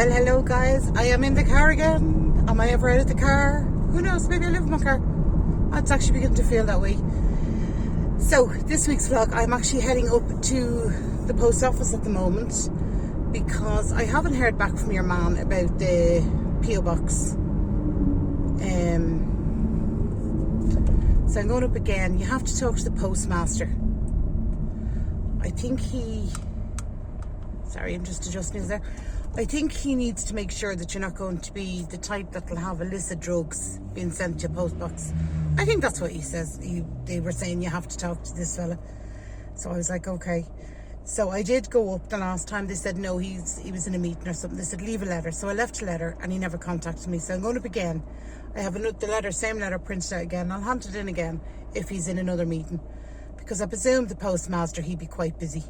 Well, hello guys, I am in the car again. Am I ever out of the car? Who knows, maybe I live in my car. It's actually beginning to feel that way. So, this week's vlog, I'm actually heading up to the post office at the moment because I haven't heard back from your man about the P.O. box. So I'm going up again. You have to talk to the postmaster. I think sorry, I'm just adjusting there. I think he needs to make sure that you're not going to be the type that will have illicit drugs being sent to your post box. I think that's what he says. They were saying you have to talk to this fella. So I was like, okay. So I did go up the last time. They said no, he was in a meeting or something. They said leave a letter. So I left a letter and he never contacted me. So I'm going up again. I have the letter, same letter printed out again. I'll hand it in again if he's in another meeting. Because I presume the postmaster, he'd be quite busy.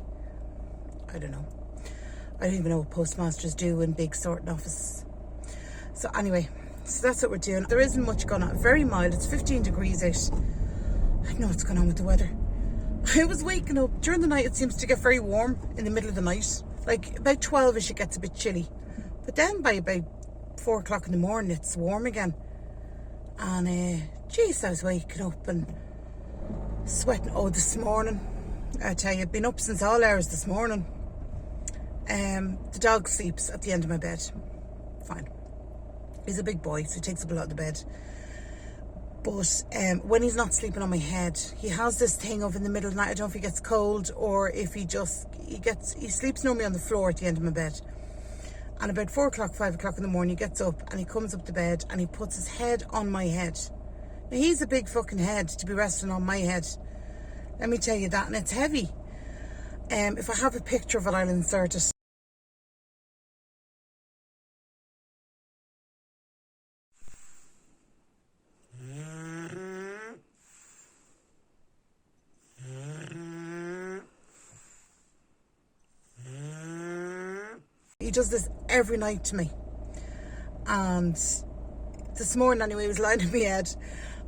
I don't know. I don't even know what postmasters do in big sorting offices. So anyway, so that's what we're doing. There isn't much going on. Very mild. It's 15 degrees out. I don't know what's going on with the weather. I was waking up. During the night, it seems to get very warm in the middle of the night. Like about 12ish, it gets a bit chilly. But then by about 4 o'clock in the morning, it's warm again. And, geez, I was waking up and sweating. Oh, this morning, I tell you, I've been up since all hours this morning. The dog sleeps at the end of my bed. Fine. He's a big boy, so he takes up a lot of the bed. But when he's not sleeping on my head, he has this thing of in the middle of the night. I don't know if he gets cold or if he sleeps normally on the floor at the end of my bed. And about 4 o'clock, 5 o'clock in the morning, he gets up and he comes up to bed and he puts his head on my head. Now, he's a big fucking head to be resting on my head. Let me tell you that. And it's heavy. If I have a picture of it, I'll insert it. He does this every night to me. And this morning anyway, he was lying in my head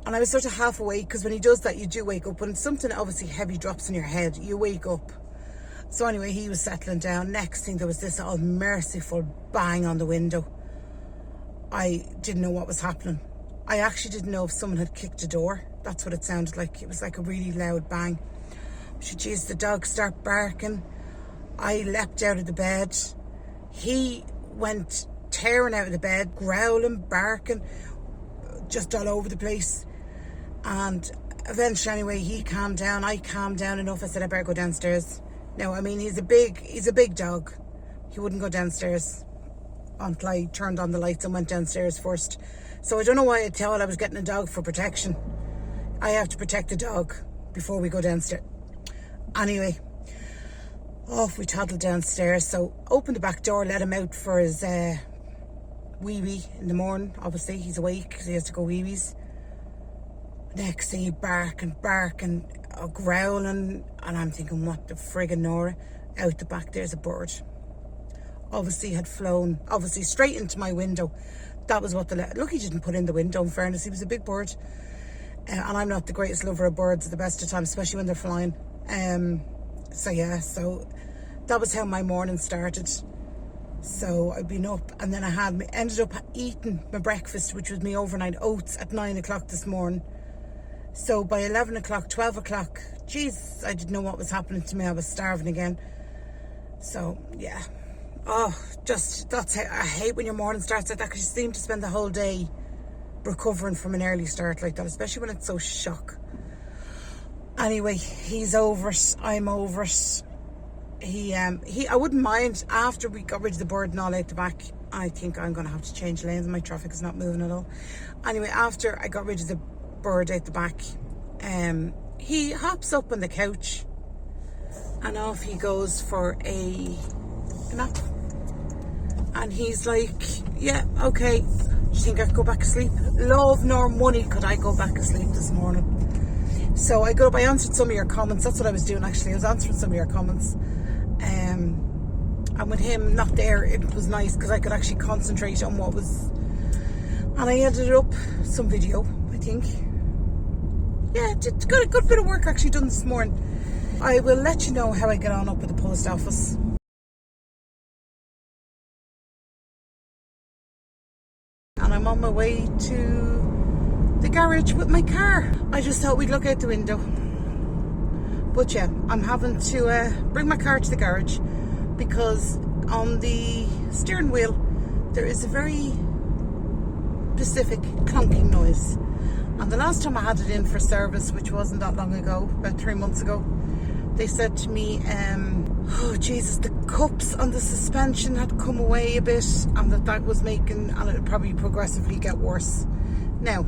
and I was sort of half awake, because when he does that, you do wake up. When something obviously heavy drops in your head, you wake up. So anyway, he was settling down. Next thing, there was this all merciful bang on the window. I didn't know what was happening. I actually didn't know if someone had kicked the door. That's what it sounded like. It was like a really loud bang. Geez, the dog started barking. I leapt out of the bed. He went tearing out of the bed, growling, barking, just all over the place. And eventually, anyway, he calmed down. I calmed down enough. I said, I better go downstairs. Now, I mean, he's a big dog. He wouldn't go downstairs until I turned on the lights and went downstairs first. So I don't know why I thought I was getting a dog for protection. I have to protect the dog before we go downstairs. Anyway, off we toddled downstairs. So opened the back door, let him out for his wee-wee in the morning. Obviously, he's awake because he has to go wee-wees. Next thing, he barking, growling, and I'm thinking, what the friggin' Nora? Out the back, there's a bird. Obviously had flown, straight into my window. That was what look, he didn't put in the window, in fairness. He was a big bird. And I'm not the greatest lover of birds at the best of times, especially when they're flying. So yeah, so that was how my morning started. So I'd been up, and then I ended up eating my breakfast, which was my overnight oats, at 9 o'clock this morning. So by 11 o'clock, 12 o'clock, geez, I didn't know what was happening to me. I was starving again. So yeah. Oh, that's how I hate when your morning starts like that, because you seem to spend the whole day recovering from an early start like that, especially when it's so shock. Anyway, he's over it. I'm over it. I wouldn't mind after we got rid of the bird and all out the back. I think I'm going to have to change lanes. My traffic is not moving at all. Anyway, after I got rid of the bird out the back, he hops up on the couch and off he goes for a nap. And he's like, yeah, okay, do you think I could go back to sleep? Love nor money could I go back to sleep this morning. So I answered some of your comments. That's what I was doing, actually. I was answering some of your comments. And with him not there, it was nice because I could actually concentrate on what was. And I edited up some video, I think. Yeah, got a good bit of work actually done this morning. I will let you know how I get on up at the post office. and I'm on my way to the garage with my car. I just thought we'd look out the window. But yeah, I'm having to bring my car to the garage because on the steering wheel there is a very specific clunking noise. And the last time I had it in for service, which wasn't that long ago, about 3 months ago, they said to me, oh Jesus, the cups on the suspension had come away a bit, and that was making, and it would probably progressively get worse. Now,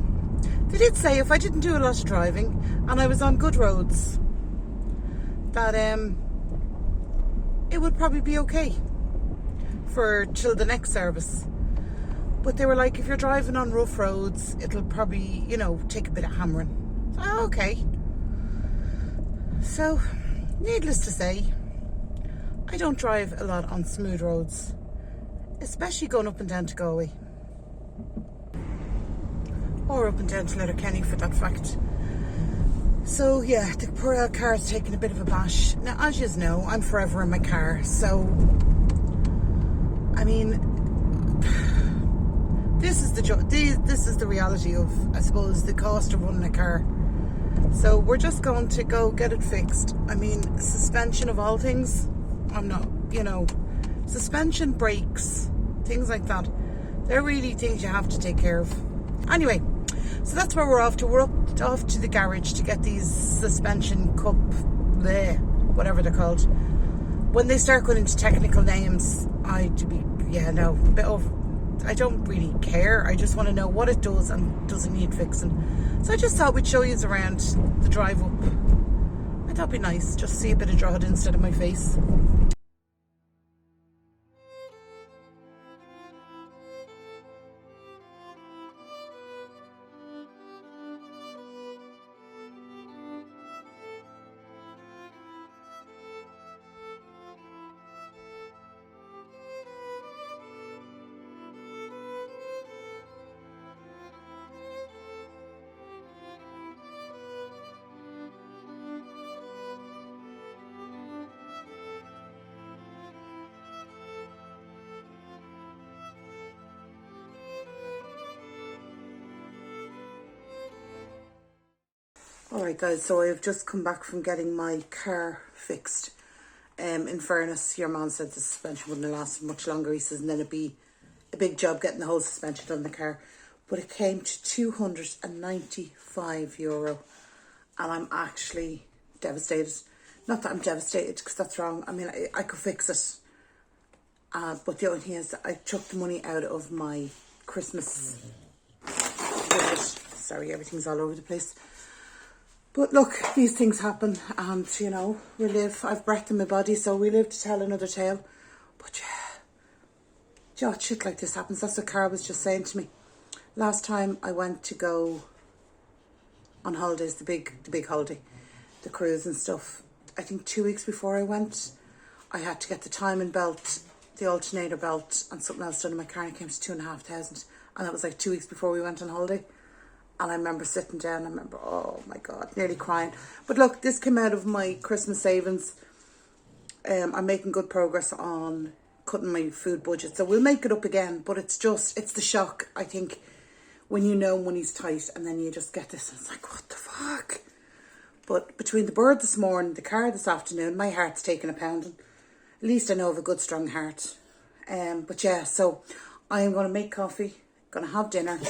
they did say if I didn't do a lot of driving and I was on good roads, that it would probably be okay for till the next service. But they were like, if you're driving on rough roads, it'll probably, you know, take a bit of hammering. So, okay. So, needless to say, I don't drive a lot on smooth roads, especially going up and down to Galway. Or up and down to Letterkenny for that fact. So yeah, the poor old car is taking a bit of a bash. Now, as you know, I'm forever in my car. So, I mean, this is the reality of, I suppose, the cost of running a car. So we're just going to go get it fixed. I mean, suspension of all things, I'm not, you know, suspension, brakes, things like that. They're really things you have to take care of. Anyway, so that's where we're off to. We're off to the garage to get these suspension cup, whatever they're called. When they start going into technical names, I don't really care. I just want to know what it does and does it need fixing. So I just thought we'd show you around the drive up. I thought it'd be nice, just see a bit of Drogheda instead of my face. Alright guys, so I've just come back from getting my car fixed. In fairness, your man said the suspension wouldn't have lasted much longer. He says, and then it'd be a big job getting the whole suspension on the car. But it came to €295. And I'm actually devastated. Not that I'm devastated, because that's wrong. I mean, I could fix it. But the only thing is, I took the money out of my Christmas budget. Sorry, everything's all over the place. But look, these things happen, and you know, we live. I've breath in my body, so we live to tell another tale. But yeah, shit like this happens. That's what Cara was just saying to me. Last time I went to go on holidays, the big holiday, the cruise and stuff. I think 2 weeks before I went, I had to get the timing belt, the alternator belt, and something else done in my car, and it came to 2,500. And that was like 2 weeks before we went on holiday. And I remember sitting down, oh my God, nearly crying. But look, this came out of my Christmas savings. I'm making good progress on cutting my food budget. So we'll make it up again, but it's the shock, I think, when you know money's tight and then you just get this and it's like, what the fuck? But between the bird this morning, the car this afternoon, my heart's taking a pounding. At least I know I have a good, strong heart. But yeah, so I am going to make coffee, going to have dinner.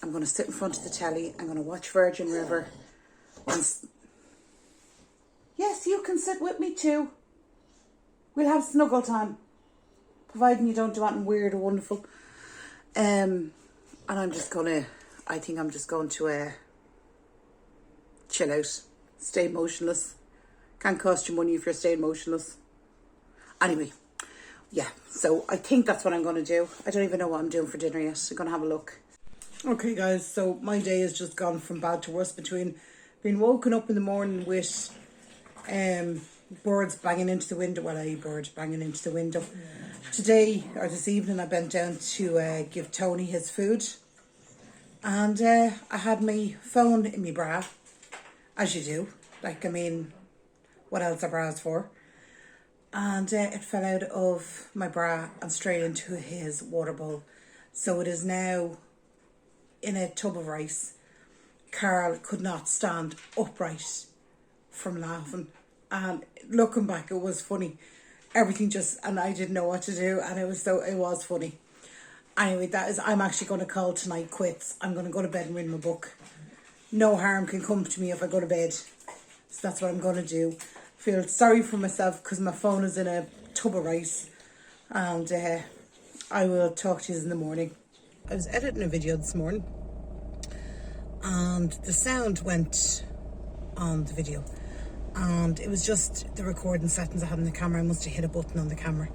I'm going to sit in front of the telly. I'm going to watch Virgin River. Yes, you can sit with me too. We'll have snuggle time. Providing you don't do anything weird or wonderful. And I'm just going to, I think I'm just going to chill out. Stay motionless. Can't cost you money if you're staying motionless. Anyway, yeah. So I think that's what I'm going to do. I don't even know what I'm doing for dinner yet. I'm going to have a look. Okay guys, so my day has just gone from bad to worse between being woken up in the morning with birds banging into the window. Well, a bird banging into the window. Today, or this evening, I went down to give Tony his food. And I had my phone in my bra, as you do. Like, I mean, what else are bras for? And it fell out of my bra and straight into his water bowl. So it is now in a tub of rice. Carl could not stand upright from laughing, and looking back, it was funny. Everything just, and I didn't know what to do, and it was funny. Anyway, I'm actually going to call tonight quits. I'm going to go to bed and read my book. No harm can come to me if I go to bed. So that's what I'm going to do. Feel sorry for myself because my phone is in a tub of rice. And I will talk to you in the morning. I was editing a video this morning, and the sound went on the video. And it was just the recording settings I had on the camera. I must have hit a button on the camera.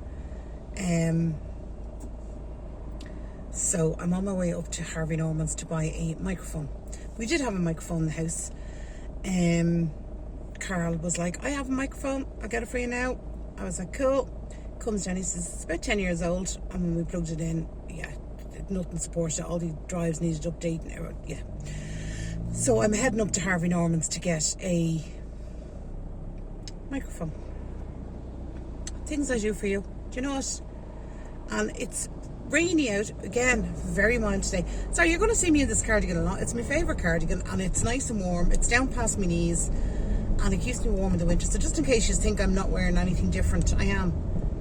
So I'm on my way up to Harvey Norman's to buy a microphone. We did have a microphone in the house. Carl was like, I have a microphone, I'll get it for you now. I was like, cool. Comes down, he says, it's about 10 years old. And when we plugged it in, yeah, nothing supported it. All the drives needed updating. Yeah. So I'm heading up to Harvey Norman's to get a microphone. Things I do for you. Do you know what? And it's rainy out again, very mild today. So you're going to see me in this cardigan a lot. It's my favourite cardigan, and it's nice and warm. It's down past my knees, and it keeps me warm in the winter. So just in case you think I'm not wearing anything different, I am.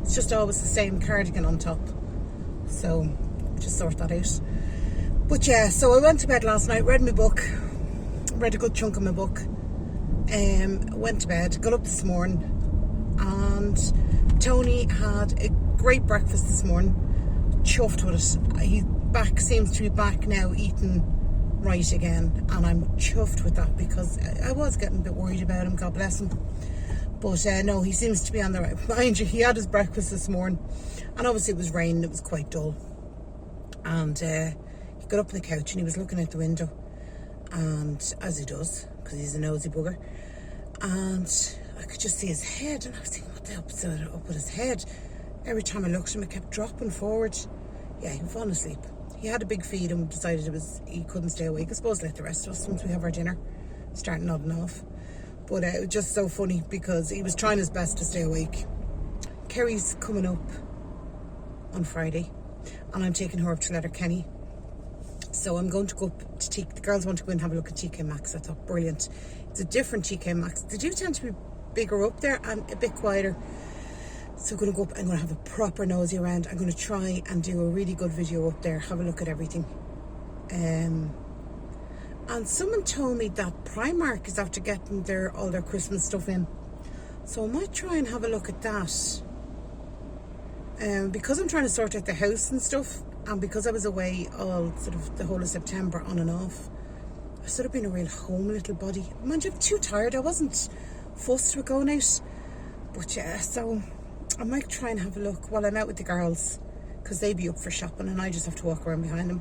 It's just always the same cardigan on top. So just sort that out. But yeah, so I went to bed last night, read my book, read a good chunk of my book. Went to bed, got up this morning, and Tony had a great breakfast this morning. Chuffed with it. He seems to be back now eating right again, and I'm chuffed with that because I was getting a bit worried about him, God bless him. But no, he seems to be on the right. Mind you, he had his breakfast this morning, and obviously it was raining, it was quite dull, and he got up on the couch and he was looking out the window, and as he does, because he's a nosy bugger, and I could just see his head, and I was thinking, what the hell's up with his head? Every time I looked at him, it kept dropping forward. Yeah, he was falling asleep. He had a big feed and decided he couldn't stay awake. I suppose like the rest of us, once we have our dinner, start nodding off. But it was just so funny because he was trying his best to stay awake. Kerry's coming up on Friday, and I'm taking her up to Letterkenny. So I'm going to go up to the girls want to go and have a look at TK Maxx. I thought, brilliant. It's a different TK Maxx. They do tend to be bigger up there and a bit quieter. So I'm going to go up, I'm going to have a proper nosy around. I'm going to try and do a really good video up there, have a look at everything. And someone told me that Primark is after getting all their Christmas stuff in. So I might try and have a look at that. Because I'm trying to sort out the house and stuff, and because I was away all sort of the whole of September on and off, I've sort of been a real home little body. Mind you, I'm too tired. I wasn't fussed with going out. But yeah, so I might try and have a look while I'm out with the girls, because they be up for shopping and I just have to walk around behind them.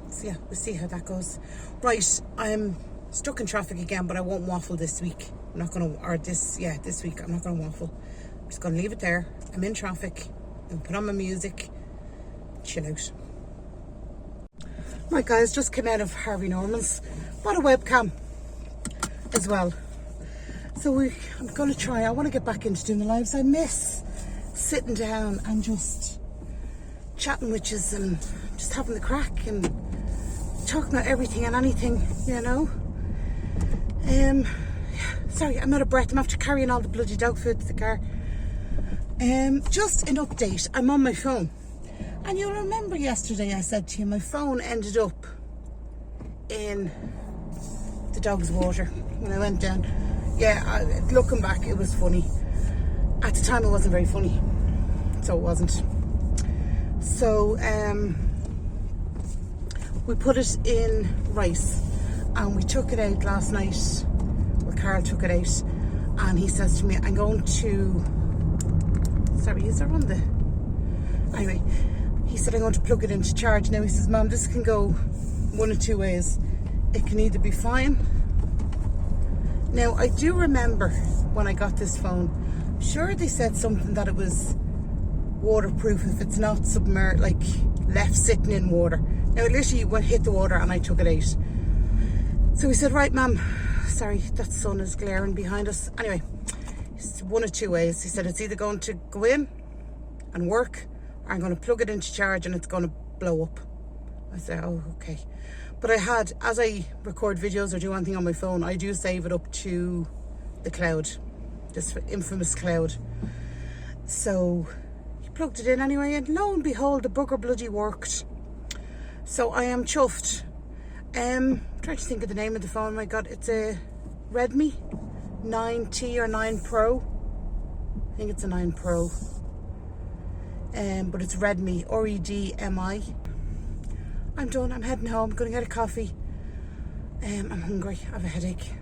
So yeah, we'll see how that goes. Right, I'm stuck in traffic again, but I won't waffle this week. I'm not going to, or this week, I'm not going to waffle. I'm just going to leave it there. I'm in traffic. I'm put on my music, chill out. Right guys, just came out of Harvey Norman's. Bought a webcam as well. So I'm going to try, I want to get back into doing the lives. I miss sitting down and just chatting with you and just having the crack and talking about everything and anything, you know. Sorry, I'm out of breath. I'm after carrying all the bloody dog food to the car. Just an update, I'm on my phone. And you'll remember yesterday I said to you, my phone ended up in the dog's water when I went down. Yeah, looking back, it was funny. At the time, it wasn't very funny. So it wasn't. So, we put it in rice. And we took it out last night. Well, Carl took it out. And he says to me, I'm going to... Sorry, is there on the... Anyway, he said, I'm going to plug it into charge. Now he says, Mom, this can go one of two ways. It can either be fine. Now, I do remember when I got this phone, sure they said something that it was waterproof if it's not submerged, like left sitting in water. Now, it literally hit the water and I took it out. So he said, right, Mum, sorry, that sun is glaring behind us. Anyway, it's one of two ways. He said, it's either going to go in and work, or I'm going to plug it into charge and it's going to blow up. I say, oh, okay. But I had, as I record videos or do anything on my phone, I do save it up to the cloud, this infamous cloud. So he plugged it in anyway, and lo and behold, the bugger bloody worked. So I am chuffed. Trying to think of the name of the phone. My God, it's a Redmi 9T or 9 Pro. I think it's a 9 Pro. But it's Redmi, R-E-D-M-I. I'm done. I'm heading home. I'm going to get a coffee. I'm hungry. I have a headache.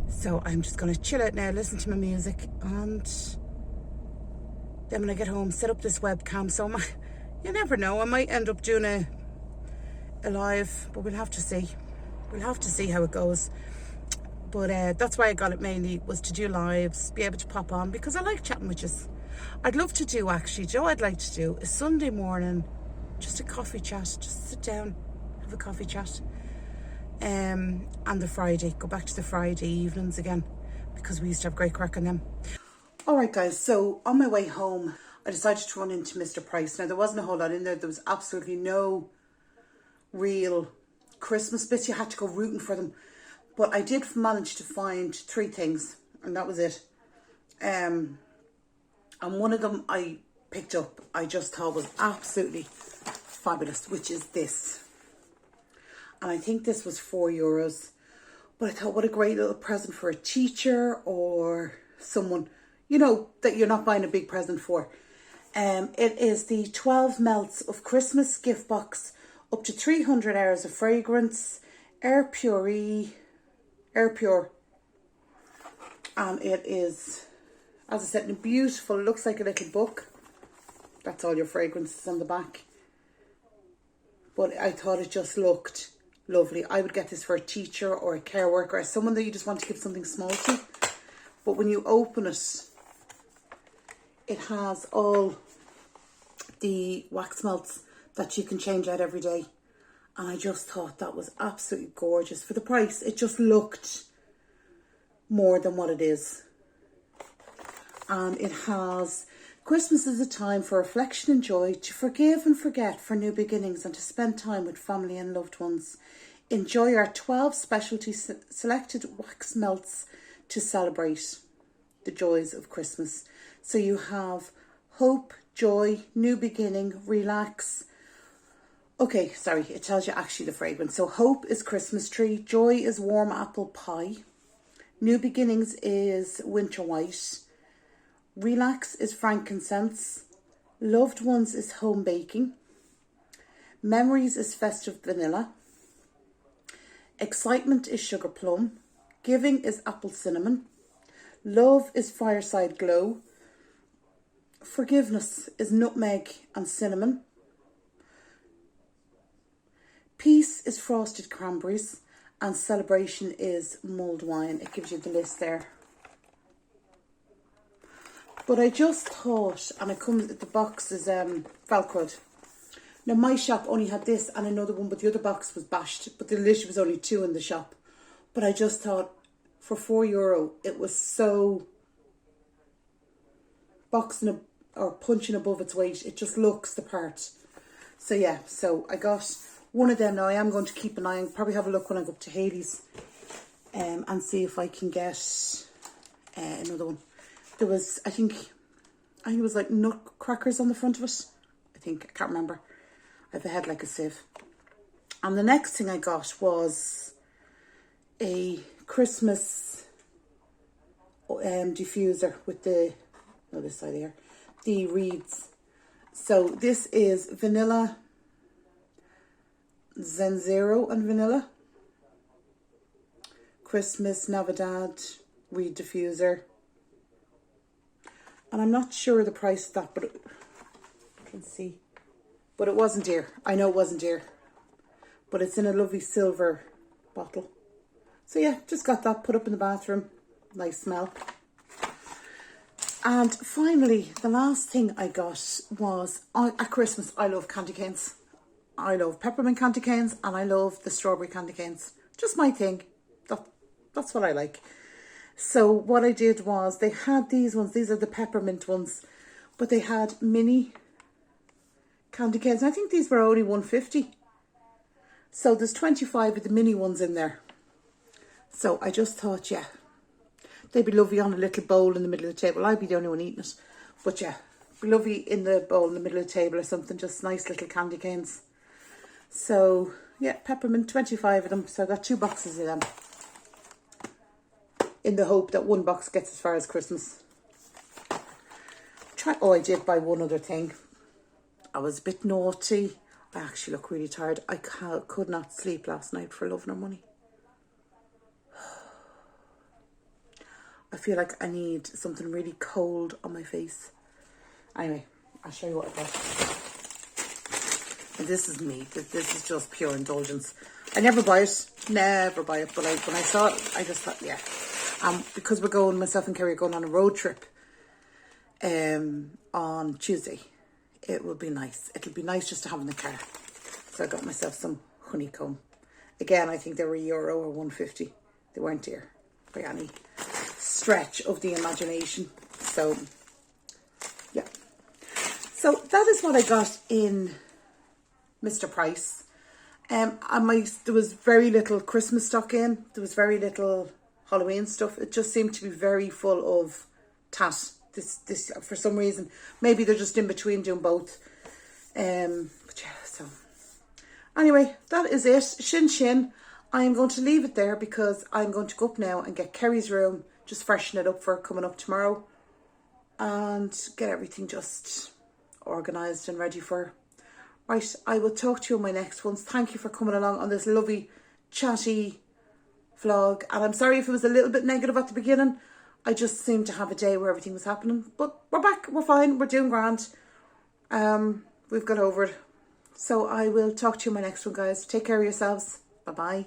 So I'm just going to chill out now, listen to my music, and then when I get home, set up this webcam. So you never know. I might end up doing a live, but we'll have to see. We'll have to see how it goes. But that's why I got it mainly, was to do lives, be able to pop on, because I like chatting with you. I'd love to do, actually, Joe, I'd like to do a Sunday morning, just a coffee chat, just sit down, have a coffee chat. And the Friday, go back to the Friday evenings again, because we used to have great crack on them. All right, guys, so on my way home, I decided to run into Mr. Price. Now, there wasn't a whole lot in there. There was absolutely no real Christmas bits. You had to go rooting for them. But I did manage to find 3 things, and that was it. And one of them I picked up, I just thought was absolutely fabulous, which is this. And I think this was €4. But I thought, what a great little present for a teacher or someone, you know, that you're not buying a big present for. It is the 12 Melts of Christmas gift box, up to 300 hours of fragrance, air pure. And it is, as I said, beautiful. It looks like a little book. That's all your fragrances on the back. But I thought it just looked lovely. I would get this for a teacher or a care worker or someone that you just want to give something small to. But when you open it, it has all the wax melts that you can change out every day. And I just thought that was absolutely gorgeous. For the price, it just looked more than what it is. And it has, Christmas is a time for reflection and joy, to forgive and forget, for new beginnings, and to spend time with family and loved ones. Enjoy our 12 specialty selected wax melts to celebrate the joys of Christmas. So you have hope, joy, new beginning, relax. Okay, sorry, it tells you actually the fragrance. So hope is Christmas tree, joy is warm apple pie, new beginnings is winter white, relax is frankincense, loved ones is home baking, memories is festive vanilla, excitement is sugar plum, giving is apple cinnamon, love is fireside glow, forgiveness is nutmeg and cinnamon, peace is frosted cranberries, and celebration is mulled wine. It gives you the list there. But I just thought, and it comes, the box is Velcroed. Now my shop only had this and another one, but the other box was bashed. But there literally was only 2 in the shop. But I just thought, for €4, it was so boxing or punching above its weight. It just looks the part. So yeah, so I got one of them. Now I am going to keep an eye on, probably have a look when I go up to Haley's, and see if I can get another one. There was, I think it was like nutcrackers on the front of it. I can't remember. I have a head like a sieve. And the next thing I got was a Christmas diffuser with the, no, this side here, the reeds. So this is vanilla, Zenzero and vanilla, Christmas Navidad reed diffuser. And I'm not sure the price of that, but I can see. But it wasn't dear. I know it wasn't dear. But it's in a lovely silver bottle. So yeah, just got that put up in the bathroom. Nice smell. And finally, the last thing I got was, at Christmas, I love candy canes. I love peppermint candy canes and I love the strawberry candy canes. Just my thing. That's what I like. So what I did was, they had these ones. These are the peppermint ones. But they had mini candy canes. I think these were only 150. So there's 25 of the mini ones in there. So I just thought, yeah, they'd be lovely on a little bowl in the middle of the table. I'd be the only one eating it. But yeah, be lovely in the bowl in the middle of the table or something. Just nice little candy canes. So yeah, peppermint, 25 of them. So I got 2 boxes of them. In the hope that one box gets as far as Christmas. Oh, I did buy one other thing. I was a bit naughty. I actually look really tired. I could not sleep last night for love nor money. I feel like I need something really cold on my face. Anyway, I'll show you what I got. And this is me. This is just pure indulgence. I never buy it. Never buy it. But when I saw it, I just thought, yeah. Because we're going, myself and Kerry are going on a road trip on Tuesday. It will be nice. It'll be nice just to have in the car. So I got myself some honeycomb. Again, I think they were €1 or 150. They weren't dear by any stretch of the imagination. So, yeah. So that is what I got in Mr. Price. There was very little Christmas stock in. There was very little Halloween stuff. It just seemed to be very full of tat. This for some reason. Maybe they're just in between doing both. But yeah, so anyway, that is it. Shin shin. I'm going to leave it there because I'm going to go up now and get Kerry's room, just freshen it up for coming up tomorrow, and get everything just organised and ready for her. Right, I will talk to you on my next ones. Thank you for coming along on this lovely chatty vlog, and I'm sorry if it was a little bit negative at the beginning. I just seemed to have a day where everything was happening, but we're back, we're fine, we're doing grand. We've got over it. So I will talk to you in my next one, guys. Take care of yourselves. Bye bye.